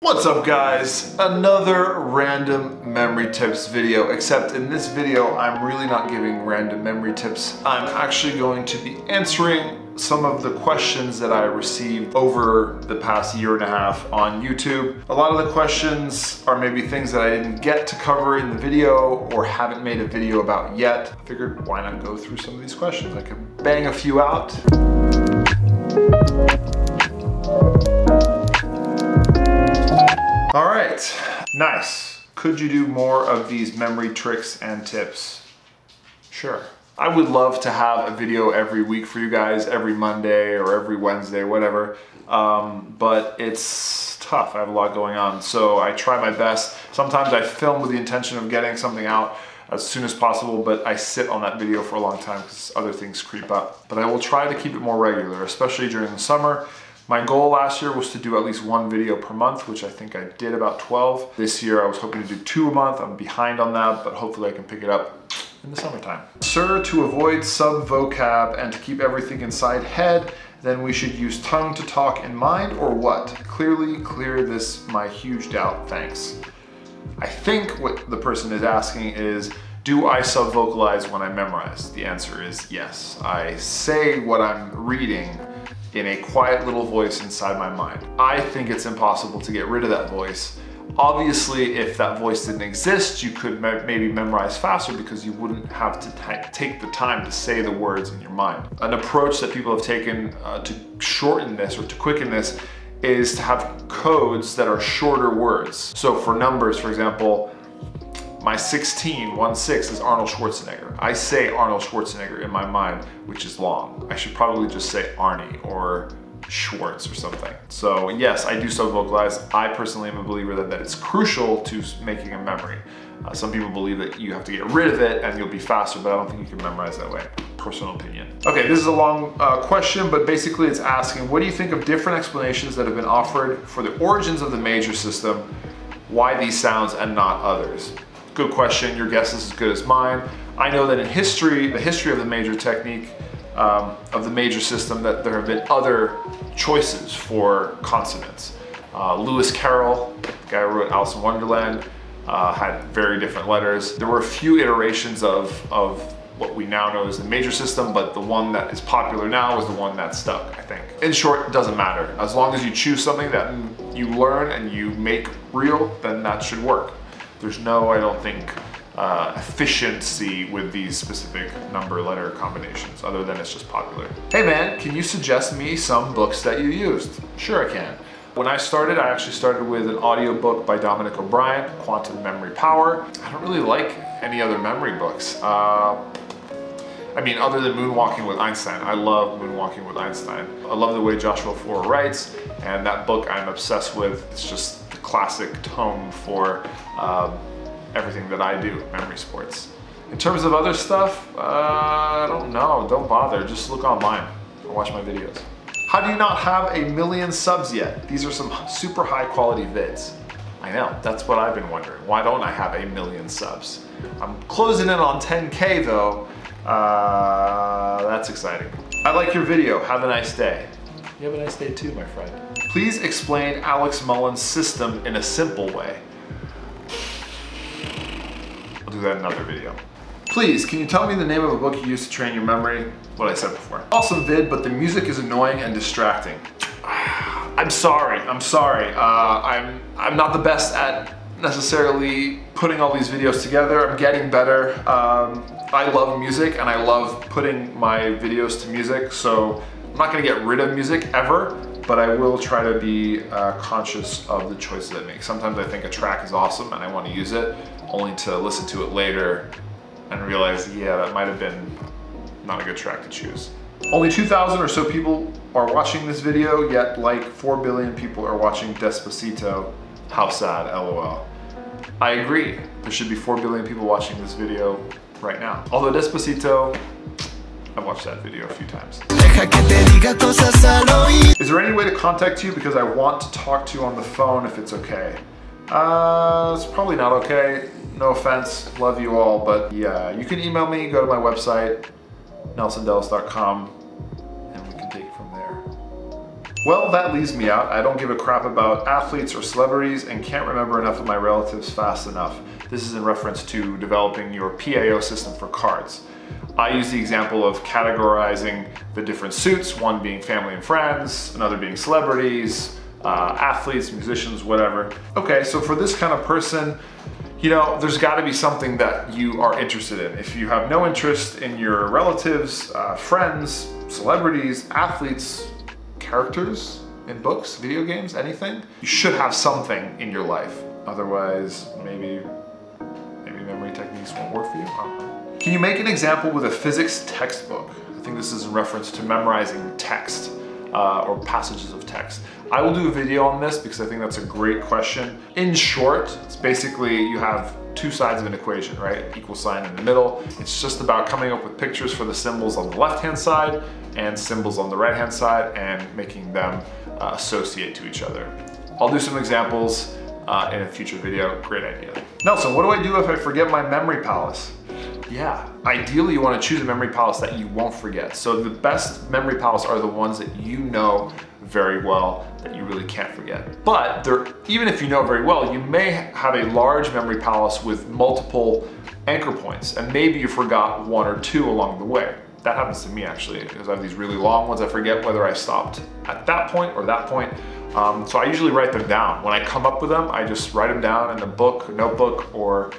What's up guys? Another random memory tips video, except in this video I'm really not giving random memory tips. I'm actually going to be answering some of the questions that I received over the past year and a half on YouTube. A lot of the questions are maybe things that I didn't get to cover in the video or haven't made a video about yet. I figured why not go through some of these questions? I could bang a few out. All right, nice. Could you do more of these memory tricks and tips? Sure. I would love to have a video every week for you guys, every Monday or every Wednesday, whatever. But it's tough, I have a lot going on. So I try my best. Sometimes I film with the intention of getting something out as soon as possible, but I sit on that video for a long time because other things creep up. But I will try to keep it more regular, especially during the summer. My goal last year was to do at least one video per month, which I think I did about 12. This year I was hoping to do 2 a month. I'm behind on that, but hopefully I can pick it up in the summertime. Sir, to avoid sub-vocab and to keep everything inside head, then we should use tongue to talk in mind, or what? Clearly clear this my huge doubt, thanks. I think what the person is asking is, do I sub-vocalize when I memorize? The answer is yes. I say what I'm reading in a quiet little voice inside my mind. I think it's impossible to get rid of that voice. Obviously, if that voice didn't exist, you could maybe memorize faster because you wouldn't have to take the time to say the words in your mind. An approach that people have taken to shorten this or to quicken this is to have codes that are shorter words. So for numbers, for example, my 16 is Arnold Schwarzenegger. I say Arnold Schwarzenegger in my mind, which is long. I should probably just say Arnie or Schwartz or something. So yes, I do sub-vocalize. I personally am a believer that it's crucial to making a memory. Some people believe that you have to get rid of it and you'll be faster, but I don't think you can memorize that way. Personal opinion. Okay, this is a long question, but basically it's asking, what do you think of different explanations that have been offered for the origins of the major system? Why these sounds and not others? Good question, your guess is as good as mine. I know that in history, the history of the major technique, of the major system, that there have been other choices for consonants. Lewis Carroll, the guy who wrote Alice in Wonderland, had very different letters. There were a few iterations of what we now know as the major system, but the one that is popular now is the one that stuck, I think. In short, it doesn't matter. As long as you choose something that you learn and you make real, then that should work. There's no, I don't think, efficiency with these specific number-letter combinations, other than it's just popular. Hey man, can you suggest me some books that you used? Sure I can. When I started, I actually started with an audiobook by Dominic O'Brien, Quantum Memory Power. I don't really like any other memory books. I mean, other than Moonwalking with Einstein. I love Moonwalking with Einstein. I love the way Joshua Foer writes, and that book I'm obsessed with. It's just the classic tome for everything that I do, memory sports. In terms of other stuff, I don't know, don't bother, just look online or watch my videos. How do you not have 1 million subs yet? These are some super high quality vids. I know, that's what I've been wondering. Why don't I have 1 million subs? I'm closing in on 10K though. That's exciting. I like your video, have a nice day. You have a nice day too, my friend. Please explain Alex Mullen's system in a simple way. I'll do that in another video. Please, can you tell me the name of a book you used to train your memory? What I said before. Awesome vid, but the music is annoying and distracting. I'm sorry. I'm not the best at necessarily putting all these videos together. I'm getting better. I love music and I love putting my videos to music, so I'm not gonna get rid of music ever, but I will try to be conscious of the choices I make. Sometimes I think a track is awesome and I want to use it, only to listen to it later and realize, yeah, that might have been not a good track to choose. Only 2,000 or so people are watching this video, yet like 4 billion people are watching Despacito. How sad, LOL. I agree, there should be 4 billion people watching this video right now. Although Despacito, I've watched that video a few times. Is there any way to contact you because I want to talk to you on the phone if it's okay? It's probably not okay. No offense, love you all, but yeah, you can email me, go to my website, nelsondellis.com, and we can take it from there. Well, that leaves me out. I don't give a crap about athletes or celebrities and can't remember enough of my relatives fast enough. This is in reference to developing your Pio system for cards. I use the example of categorizing the different suits, one being family and friends, another being celebrities, athletes, musicians, whatever. Okay, so for this kind of person, you know, there's got to be something that you are interested in. If you have no interest in your relatives, friends, celebrities, athletes, characters in books, video games, anything, you should have something in your life. Otherwise, maybe memory techniques won't work for you. I don't know. Can you make an example with a physics textbook? I think this is in reference to memorizing text or passages of text. I will do a video on this because I think that's a great question. In short, it's basically you have two sides of an equation, right? Equal sign in the middle. It's just about coming up with pictures for the symbols on the left-hand side and symbols on the right-hand side and making them associate to each other. I'll do some examples in a future video. Great idea. Nelson, what do I do if I forget my memory palace? Yeah, ideally you want to choose a memory palace that you won't forget. So the best memory palace are the ones that you know very well, that you really can't forget. But even if you know very well, you may have a large memory palace with multiple anchor points, and maybe you forgot one or two along the way. That happens to me actually, because I have these really long ones. I forget whether I stopped at that point or that point. So I usually write them down. When I come up with them, I just write them down in a book, notebook, or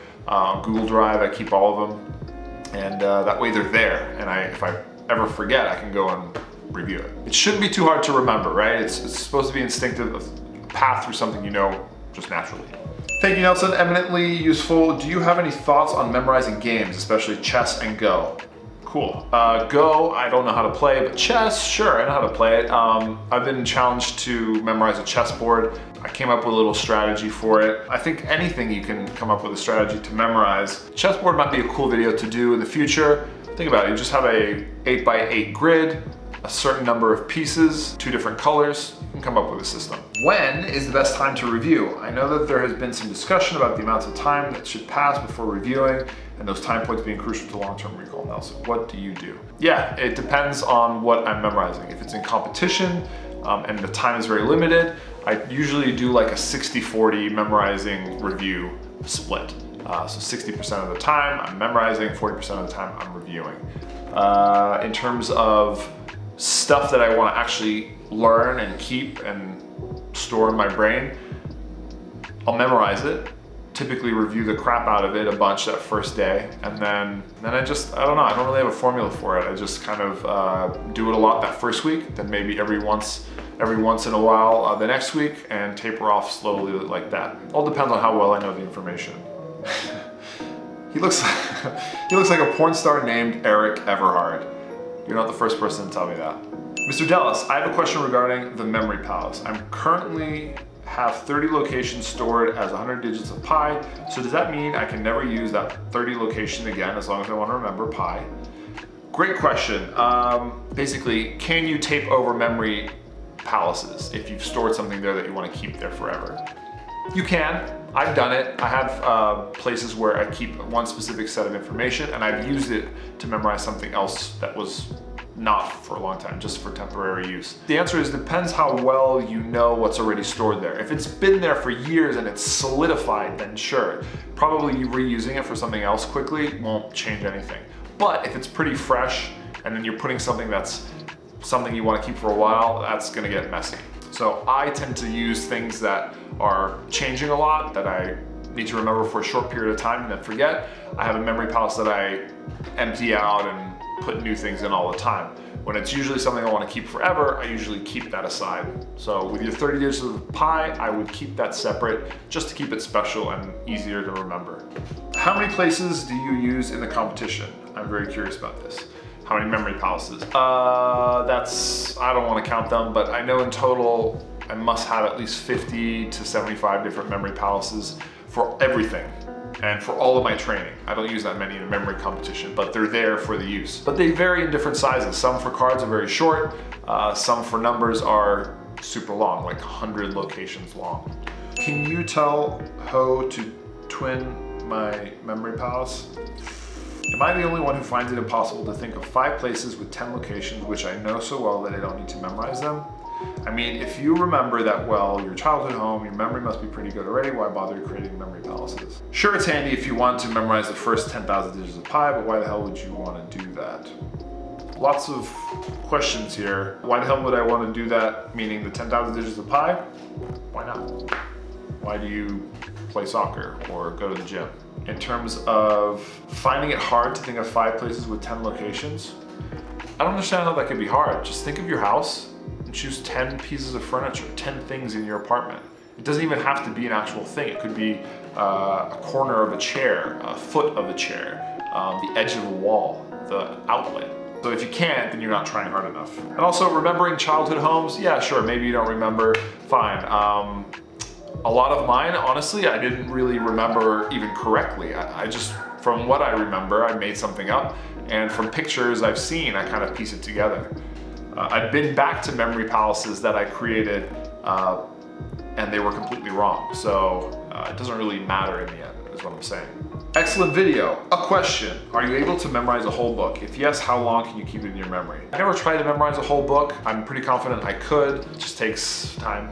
Google Drive. I keep all of them, and that way they're there. And if I ever forget, I can go and review it. It shouldn't be too hard to remember, right? It's supposed to be instinctive, a path through something you know just naturally. Thank you, Nelson. Eminently useful. Do you have any thoughts on memorizing games, especially chess and Go? Cool. Go, I don't know how to play, but chess, sure, I know how to play it. I've been challenged to memorize a chessboard. I came up with a little strategy for it. I think anything you can come up with a strategy to memorize. Chessboard might be a cool video to do in the future. Think about it, you just have a 8x8 grid, a certain number of pieces, 2 different colors, you can come up with a system. When is the best time to review? I know that there has been some discussion about the amounts of time that should pass before reviewing, and those time points being crucial to long-term recall. Nelson, what do you do? Yeah, it depends on what I'm memorizing. If it's in competition and the time is very limited, I usually do like a 60-40 memorizing review split. So 60% of the time I'm memorizing, 40% of the time I'm reviewing. In terms of stuff that I want to actually learn and keep and store in my brain, I'll memorize it, typically review the crap out of it a bunch that first day, and then I don't know, I don't really have a formula for it. I just kind of do it a lot that first week, then maybe every once in a while the next week, and taper off slowly like that. All depends on how well I know the information. He looks like a porn star named Eric Everhard. You're not the first person to tell me that. Mr. Dellis, I have a question regarding the memory palace. I'm currently have 30 locations stored as 100 digits of pi. So does that mean I can never use that 30 location again as long as I want to remember pi? Great question. Basically, can you tape over memory palaces if you've stored something there that you want to keep there forever? You can. I've done it. I have places where I keep one specific set of information, and I've used it to memorize something else that was not for a long time, just for temporary use. The answer is depends how well you know what's already stored there. If it's been there for years and it's solidified, then sure. Probably reusing it for something else quickly won't change anything. But if it's pretty fresh and then you're putting something that's something you want to keep for a while, that's gonna get messy. So I tend to use things that are changing a lot, that I need to remember for a short period of time and then forget. I have a memory palace that I empty out and put new things in all the time. When it's usually something I want to keep forever, I usually keep that aside. So with your 30 digits of pi, I would keep that separate just to keep it special and easier to remember. How many places do you use in the competition? I'm very curious about this. How many memory palaces? I don't want to count them, but I know in total I must have at least 50 to 75 different memory palaces for everything. And for all of my training. I don't use that many in a memory competition, but they're there for the use. But they vary in different sizes. Some for cards are very short, some for numbers are super long, like 100 locations long. Can you tell how to twin my memory palace? Am I the only one who finds it impossible to think of 5 places with 10 locations which I know so well that I don't need to memorize them? I mean, if you remember that well, your childhood home, your memory must be pretty good already. Why bother creating memory palaces? Sure, it's handy if you want to memorize the first 10,000 digits of pi, but why the hell would you want to do that? Lots of questions here. Why the hell would I want to do that? Meaning the 10,000 digits of pi? Why not? Why do you play soccer or go to the gym? In terms of finding it hard to think of 5 places with 10 locations, I don't understand how that could be hard. Just think of your house and choose 10 pieces of furniture, 10 things in your apartment. It doesn't even have to be an actual thing. It could be a corner of a chair, a foot of a chair, the edge of a wall, the outlet. So if you can't, then you're not trying hard enough. And also remembering childhood homes, yeah, sure, maybe you don't remember, fine. A lot of mine, honestly, I didn't really remember even correctly. I just, from what I remember, I made something up. And from pictures I've seen, I kind of piece it together. I've been back to memory palaces that I created and they were completely wrong. So it doesn't really matter in the end, is what I'm saying. Excellent video. A question. Are you able to memorize a whole book? If yes, how long can you keep it in your memory? I never tried to memorize a whole book. I'm pretty confident I could. It just takes time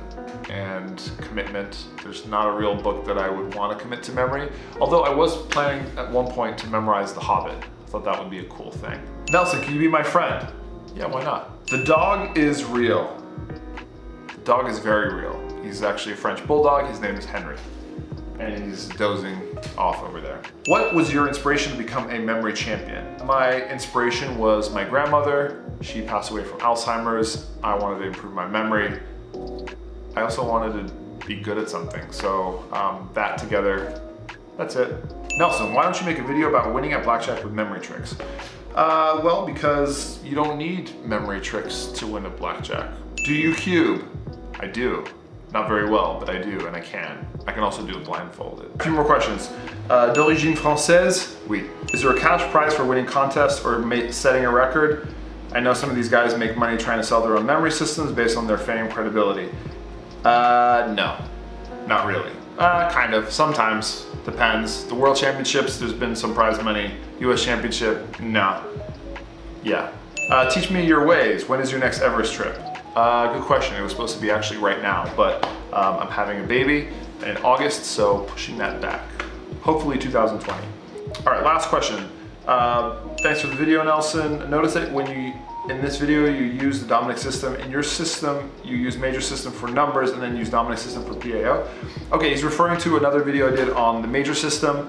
and commitment. There's not a real book that I would want to commit to memory. Although I was planning at one point to memorize The Hobbit. I thought that would be a cool thing. Nelson, can you be my friend? Yeah, why not? The dog is real. The dog is very real. He's actually a French bulldog. His name is Henry. And he's dozing off over there. What was your inspiration to become a memory champion? My inspiration was my grandmother. She passed away from Alzheimer's. I wanted to improve my memory. I also wanted to be good at something. So that together, that's it. Nelson, why don't you make a video about winning at Blackjack with memory tricks? Well, because you don't need memory tricks to win at Blackjack. Do you cube? I do. Not very well, but I do, and I can. I can also do it blindfolded. A few more questions. D'origine française? Oui. Is there a cash prize for winning contests or setting a record? I know some of these guys make money trying to sell their own memory systems based on their fame credibility. No, not really. Kind of, sometimes, depends. The World Championships, there's been some prize money. US Championship, no. Yeah. Teach me your ways. When is your next Everest trip? Good question. It was supposed to be actually right now, but I'm having a baby in August, so pushing that back. Hopefully 2020. All right, last question. Thanks for the video, Nelson. Notice that when in this video, you use the Dominic system. In your system, you use major system for numbers and then use Dominic system for PAO. Okay, he's referring to another video I did on the major system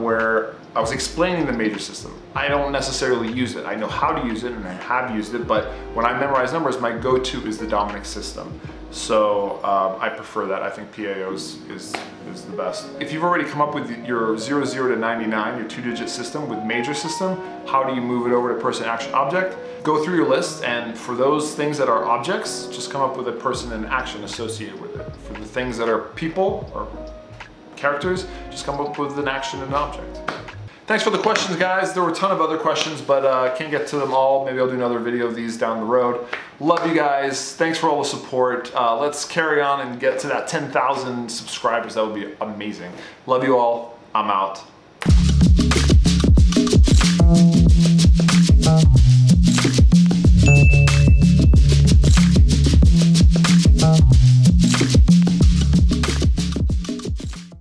where I was explaining the major system. I don't necessarily use it. I know how to use it and I have used it, but when I memorize numbers, my go-to is the Dominic system. So I prefer that. I think PAO is the best. If you've already come up with your 00 to 99, your 2-digit system with major system, how do you move it over to person, action, object? Go through your list, and for those things that are objects, just come up with a person and action associated with it. For the things that are people or characters, just come up with an action and an object. Thanks for the questions, guys. There were a ton of other questions, but can't get to them all. Maybe I'll do another video of these down the road. Love you guys. Thanks for all the support. Let's carry on and get to that 10,000 subscribers. That would be amazing. Love you all. I'm out.